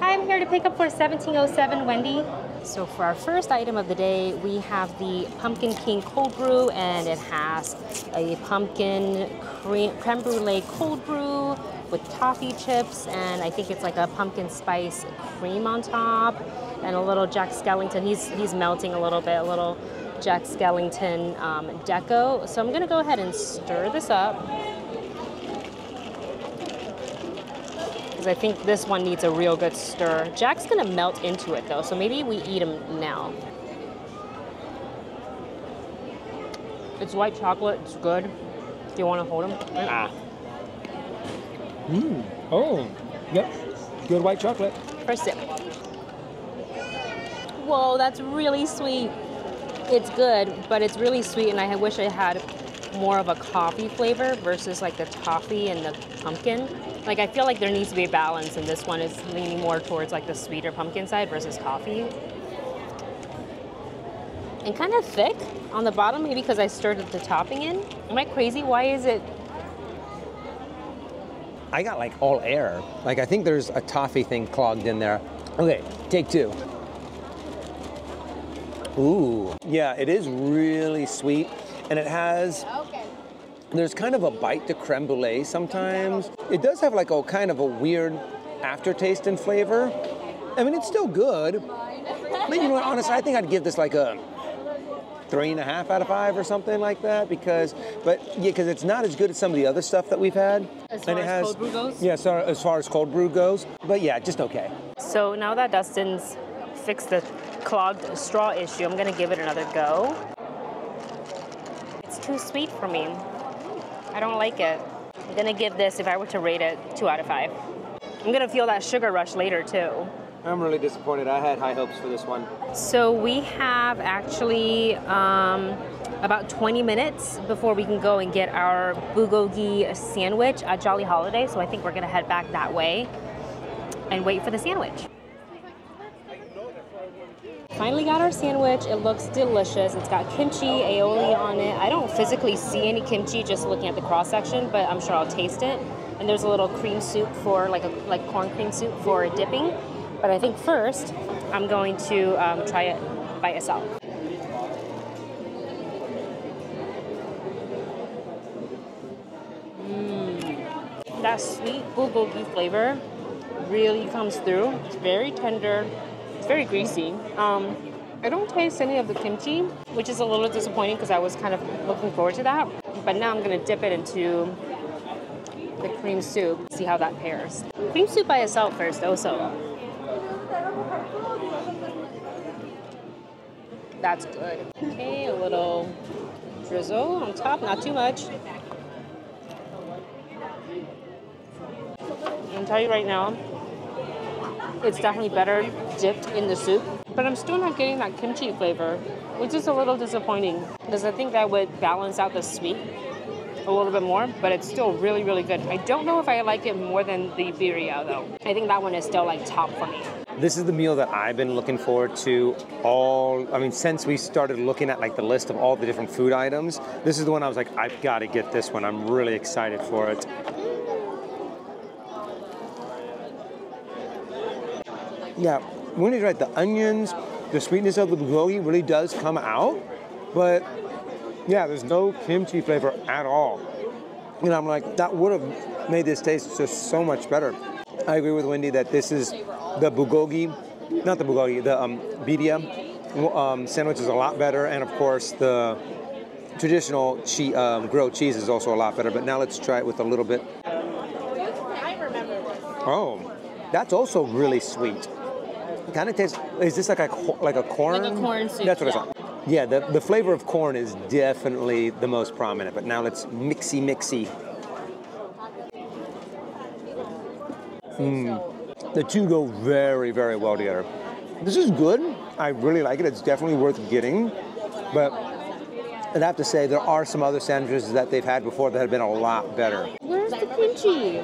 Hi, I'm here to pick up for 1707 Wendy. So for our first item of the day, we have the Pumpkin King Cold Brew, and it has a pumpkin creme brulee cold brew with toffee chips, and I think it's like a pumpkin spice cream on top, and a little Jack Skellington. He's melting a little bit, a little Jack Skellington deco. So I'm gonna go ahead and stir this up, because I think this one needs a real good stir. Jack's gonna melt into it though, so maybe we eat him now. It's white chocolate, it's good. Do you wanna hold him? Ah. Oh, yep, good white chocolate. First sip. Whoa, that's really sweet. It's good, but it's really sweet, and I wish I had more of a coffee flavor versus like the toffee and the pumpkin. Like I feel like there needs to be a balance, and this one is leaning more towards like the sweeter pumpkin side versus coffee. And kind of thick on the bottom, maybe because I stirred the topping in. Am I crazy? Why is it? I got like all air. Like I think there's a toffee thing clogged in there. Okay, take two. Ooh, yeah, it is really sweet, and it has, there's kind of a bite to creme brulee sometimes. It does have like a kind of a weird aftertaste and flavor. I mean, it's still good. But you know what, honestly, I think I'd give this like a 3.5 out of 5 or something like that, because it's not as good as some of the other stuff that we've had. As far as cold brew goes? Yeah, so as far as cold brew goes, but yeah, just okay. So now that Dustin's fixed the clogged straw issue, I'm gonna give it another go. It's too sweet for me. I don't like it. I'm gonna give this, if I were to rate it, 2 out of 5. I'm gonna feel that sugar rush later too. I'm really disappointed. I had high hopes for this one. So we have actually about 20 minutes before we can go and get our bulgogi sandwich at Jolly Holiday. So I think we're gonna head back that way and wait for the sandwich. Finally got our sandwich. It looks delicious. It's got kimchi, aioli on it. I don't physically see any kimchi just looking at the cross section, but I'm sure I'll taste it. And there's a little cream soup for like corn cream soup for dipping. But I think first I'm going to try it by itself. That sweet bulgogi flavor really comes through. It's very tender. It's very greasy. I don't taste any of the kimchi, which is a little disappointing because I was kind of looking forward to that. But now I'm gonna dip it into the cream soup, see how that pairs. Cream soup by itself first also. That's good. Okay, a little drizzle on top, not too much. I can tell you right now, it's definitely better dipped in the soup, but I'm still not getting that kimchi flavor, which is a little disappointing because I think that would balance out the sweet a little bit more, but it's still really, really good. I don't know if I like it more than the birria though. I think that one is still like top for me. This is the meal that I've been looking forward to since we started looking at like the list of all the different food items. This is the one I was like, I've got to get this one. I'm really excited for it. Yeah, when you're right, the onions, the sweetness of the bulgogi really does come out, but yeah, there's no kimchi flavor at all. And I'm like, that would have made this taste just so much better. I agree with Wendy that this is the bulgogi, not the bulgogi, the birria sandwich is a lot better, and of course the traditional grilled cheese is also a lot better. But now let's try it with a little bit. Oh, that's also really sweet. Kind of tastes. Is this like a corn? Like a corn soup. That's what I thought. Yeah, the flavor of corn is definitely the most prominent. But now let's mixy. The two go very, very well together. This is good. I really like it. It's definitely worth getting. But I'd have to say there are some other sandwiches that they've had before that have been a lot better. Where's the kimchi?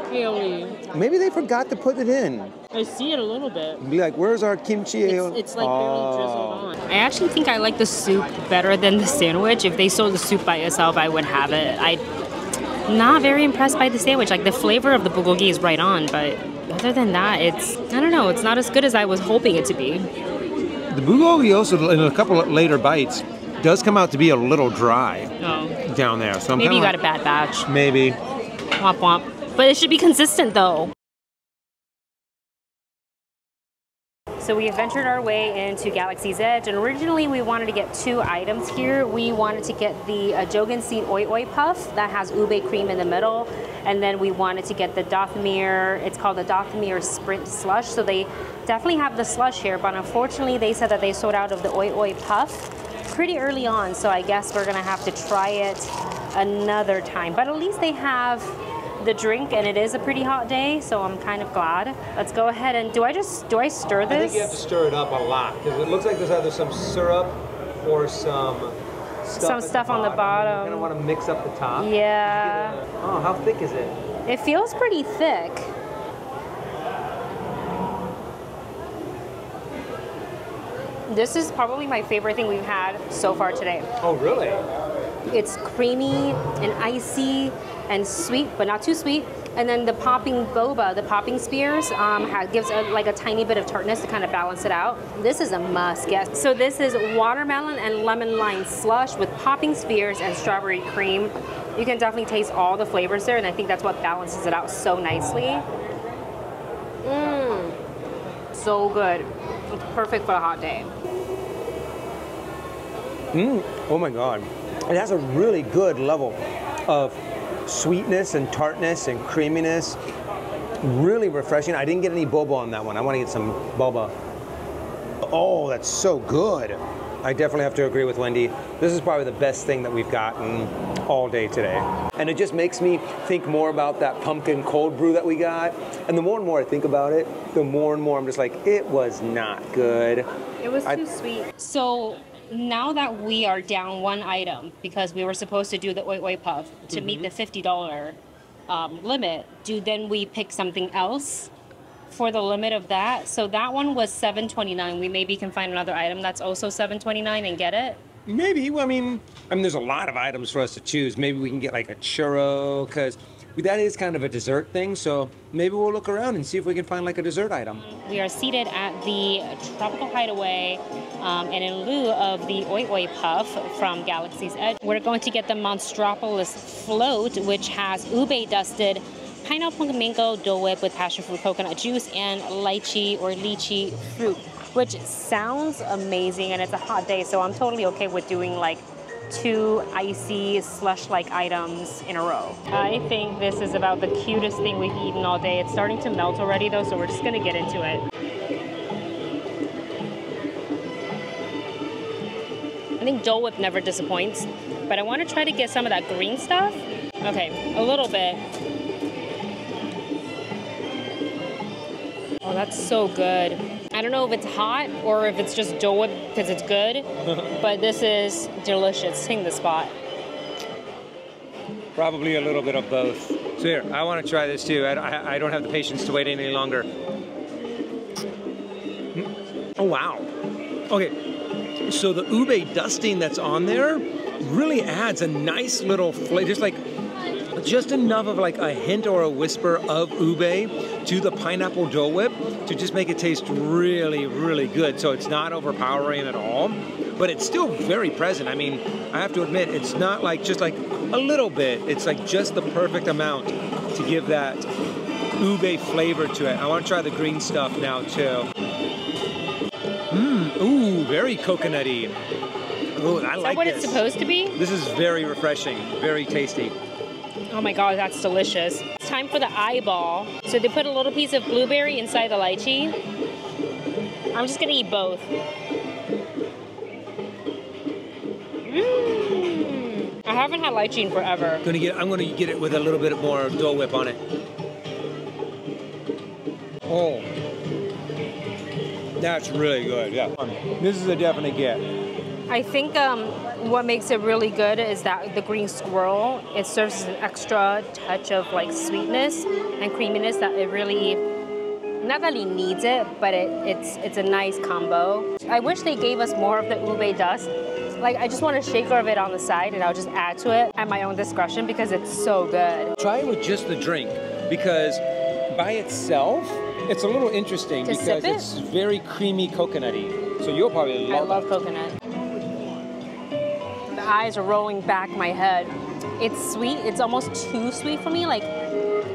Aioli. Maybe they forgot to put it in. I see it a little bit. Be like, where's our kimchi aioli? It's like barely drizzled on. I actually think I like the soup better than the sandwich. If they sold the soup by itself, I would have it. Not very impressed by the sandwich. Like the flavor of the bulgogi is right on, but other than that, it's, I don't know, it's not as good as I was hoping it to be. The bulgogi also, in a couple of later bites, does come out to be a little dry down there. So maybe you got a bad batch. Maybe. Womp womp. But it should be consistent though. So we ventured our way into Galaxy's Edge, and originally we wanted to get 2 items here. We wanted to get the Jogan Seed Oi Oi Puff that has ube cream in the middle, and then we wanted to get the Dathomir, it's called the Dathomir Sprint Slush. So they definitely have the slush here, but unfortunately they said that they sold out of the Oi Oi Puff pretty early on, so I guess we're gonna have to try it another time. But at least they have the drink, and it is a pretty hot day, so I'm kind of glad. Let's go ahead and do I stir this? I think you have to stir it up a lot because it looks like there's either some syrup or some stuff on the bottom. You're gonna want to mix up the top. Yeah. Oh, how thick is it? It feels pretty thick. This is probably my favorite thing we've had so far today. Oh, really? It's creamy and icy and sweet, but not too sweet. And then the popping boba, the popping spears, gives like a tiny bit of tartness to kind of balance it out. This is a must get. So this is watermelon and lemon lime slush with popping spears and strawberry cream. You can definitely taste all the flavors there, and I think that's what balances it out so nicely. So good. It's perfect for a hot day. Oh my God. It has a really good level of sweetness and tartness and creaminess. Really refreshing. I didn't get any boba on that one. I want to get some boba. Oh, that's so good. I definitely have to agree with Wendy. This is probably the best thing that we've gotten all day today. And it just makes me think more about that pumpkin cold brew that we got. And the more and more I think about it, the more and more I'm just like, it was not good. It was too sweet. So now that we are down 1 item, because we were supposed to do the Oi Oi Puff to meet the $50 limit, then we pick something else for the limit of that? So that one was $7.29. We maybe can find another item that's also $7.29 and get it. Maybe. Well, I mean, there's a lot of items for us to choose. Maybe we can get like a churro, because that is kind of a dessert thing. So maybe we'll look around and see if we can find like a dessert item. We are seated at the Tropical Hideaway, and in lieu of the Oi Oi Puff from Galaxy's Edge, we're going to get the Monstropolis Float, which has ube dusted pineapple mango Dole Whip with passion fruit coconut juice and lychee or lychee fruit, which sounds amazing, and it's a hot day, so I'm totally okay with doing like 2 icy slush-like items in a row. I think this is about the cutest thing we've eaten all day. It's starting to melt already though, so we're just gonna get into it. I think Dole Whip never disappoints, but I want to try to get some of that green stuff. Okay, a little bit. Oh, that's so good. I don't know if it's hot or if it's just Dole Whip because it's good, but this is delicious. Hitting the spot. Probably a little bit of both. So here, I want to try this too. I don't have the patience to wait any longer. Oh, wow. Okay, so the ube dusting that's on there really adds a nice little flavor, just enough of like a hint or a whisper of ube to the pineapple Dole Whip to just make it taste really, really good. So it's not overpowering at all, but it's still very present. I mean, I have to admit, it's not like just like a little bit. It's like just the perfect amount to give that ube flavor to it. I want to try the green stuff now too. Ooh, very coconutty. Ooh, I like this. Is that what it's supposed to be? This is very refreshing, very tasty. Oh my God, that's delicious. It's time for the eyeball. So they put a little piece of blueberry inside the lychee. I'm just gonna eat both. I haven't had lychee in forever. I'm gonna get it with a little bit more Dole Whip on it. Oh, that's really good, yeah. This is a definite get. I think what makes it really good is that the green squirrel, it serves as an extra touch of like sweetness and creaminess that it really, not that it needs it, but it's a nice combo. I wish they gave us more of the ube dust Like, I just want a shaker of it on the side, and I'll just add to it at my own discretion because it's so good. Try it with just the drink, because by itself, it's a little interesting To because sip it? it's very creamy coconutty. So you'll probably love it. I love coconut. The eyes are rolling back my head. It's sweet. It's almost too sweet for me, like.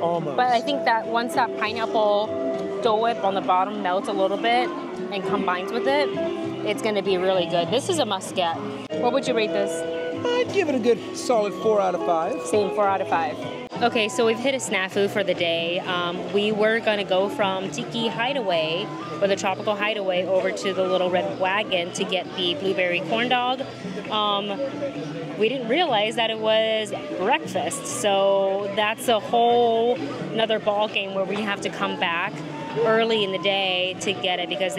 Almost. But I think that once that pineapple Dole Whip on the bottom melts a little bit and combines with it, it's going to be really good. This is a must get. What would you rate this? I'd give it a good solid 4 out of 5. Same, 4 out of 5. Okay, so we've hit a snafu for the day. We were gonna go from Tiki Hideaway, or the Tropical Hideaway, over to the Little Red Wagon to get the blueberry corn dog. We didn't realize that it was breakfast, so that's a whole another ball game where we have to come back early in the day to get it because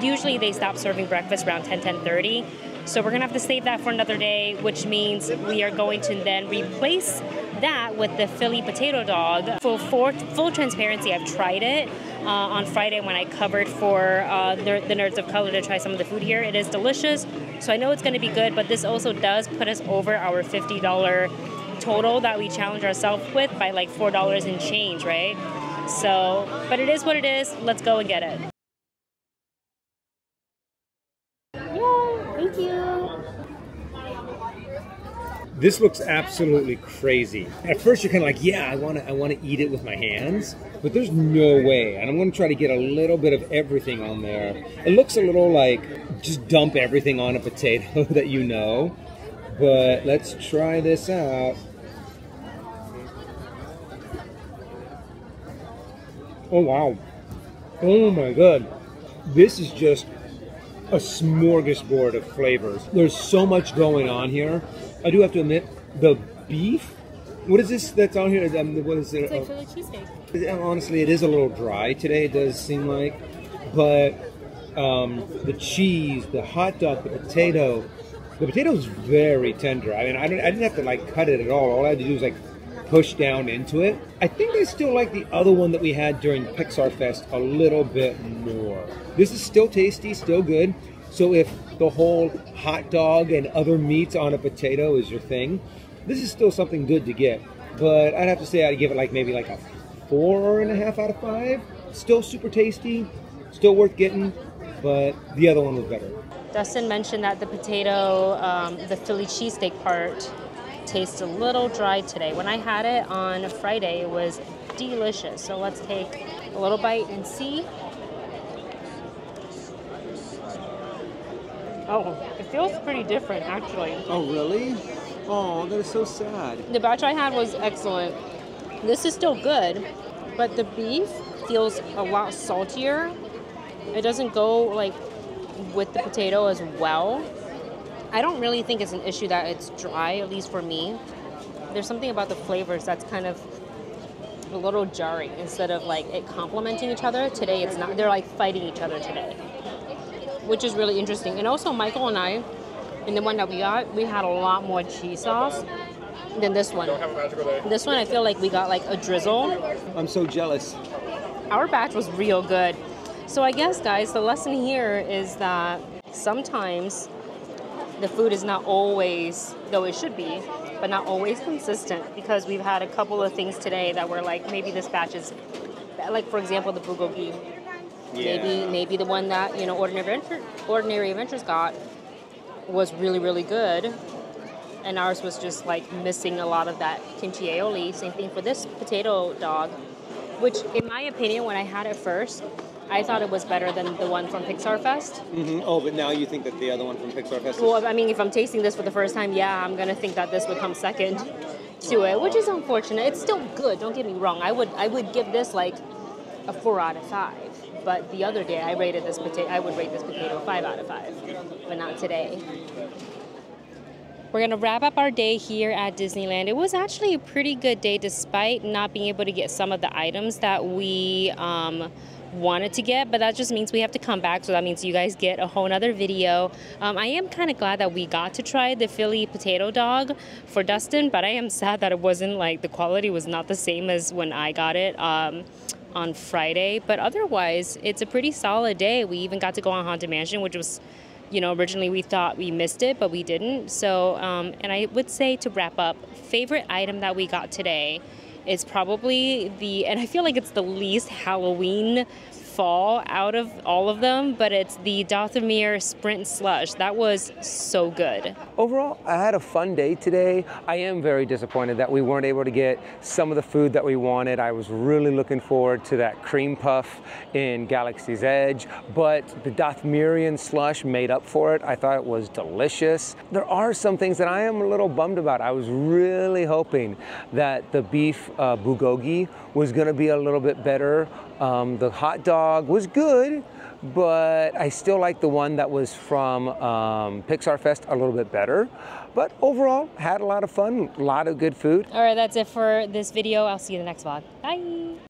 usually they stop serving breakfast around 10:30. So we're gonna have to save that for another day, which means we are going to then replace that with the Philly potato dog. For full transparency, I've tried it on Friday when I covered for the Nerds of Color to try some of the food here. It is delicious, so I know it's gonna be good, but this also does put us over our $50 total that we challenge ourselves with by like $4 and change, right? So, but it is what it is. Let's go and get it. Thank you. This looks absolutely crazy. At first you're kind of like, yeah, I want to eat it with my hands, but there's no way. And I'm going to try to get a little bit of everything on there. It looks a little like just dump everything on a potato that you know. But let's try this out. Oh, wow. Oh my God. This is just a smorgasbord of flavors. There's so much going on here. I do have to admit, the beef, what is this that's on here? What is it? It's like Philly cheesesteak. Honestly, it is a little dry today, it does seem like. But the cheese, the hot dog, the potato is very tender. I mean, I didn't have to like cut it at all. All I had to do was like push down into it. I think I still like the other one that we had during Pixar Fest a little bit more. This is still tasty, still good. So if the whole hot dog and other meats on a potato is your thing, this is still something good to get. But I'd have to say I'd give it like maybe like a 4.5 out of 5. Still super tasty, still worth getting, but the other one was better. Dustin mentioned that the potato, the Philly cheesesteak part, tastes a little dry today. When I had it on Friday, it was delicious. So let's take a little bite and see. Oh, it feels pretty different, actually. Oh, really? Oh, that is so sad. The batch I had was excellent. This is still good, but the beef feels a lot saltier. It doesn't go like with the potato as well. I don't really think it's an issue that it's dry, at least for me. There's something about the flavors that's kind of a little jarring. Instead of like it complementing each other, today it's not. They're like fighting each other today, which is really interesting. And also Michael and I, in the one that we got, we had a lot more cheese sauce than this one. This one I feel like we got like a drizzle. I'm so jealous. Our batch was real good. So I guess, guys, the lesson here is that sometimes the food is not always, though it should be, but not always consistent, because we've had a couple of things today that were like, maybe this batch is, like for example, the bulgogi. Yeah. Maybe the one that, you know, Ordinary Adventures got was really, really good, and ours was just like missing a lot of that kimchi aioli. Same thing for this potato dog, which in my opinion, when I had it first, I thought it was better than the one from Pixar Fest. Mm-hmm. Oh, but now you think that the other one from Pixar Fest is... Well, I mean, if I'm tasting this for the first time, yeah, I'm going to think that this would come second to it, which is unfortunate. It's still good, don't get me wrong. I would give this like a 4 out of 5. But the other day, I would rate this potato a 5 out of 5, but not today. We're going to wrap up our day here at Disneyland. It was actually a pretty good day despite not being able to get some of the items that we wanted to get, but that just means we have to come back, so that means you guys get a whole nother video. I am kind of glad that we got to try the Philly potato dog for Dustin, but I am sad that it wasn't like, the quality was not the same as when I got it on Friday, but otherwise it's a pretty solid day. We even got to go on Haunted Mansion, which was You know, originally we thought we missed it, but we didn't. So, and I would say to wrap up, favorite item that we got today is probably and I feel like it's the least Halloween fall out of all of them, but it's the Dathomir Sprint Slush. That was so good. Overall, I had a fun day today. I am very disappointed that we weren't able to get some of the food that we wanted. I was really looking forward to that cream puff in Galaxy's Edge, but the Dathomirian slush made up for it. I thought it was delicious. There are some things that I am a little bummed about. I was really hoping that the beef bulgogi was gonna be a little bit better. The hot dog was good, but I still like the one that was from Pixar Fest a little bit better. But overall, had a lot of fun, a lot of good food. All right, that's it for this video. I'll see you in the next vlog. Bye.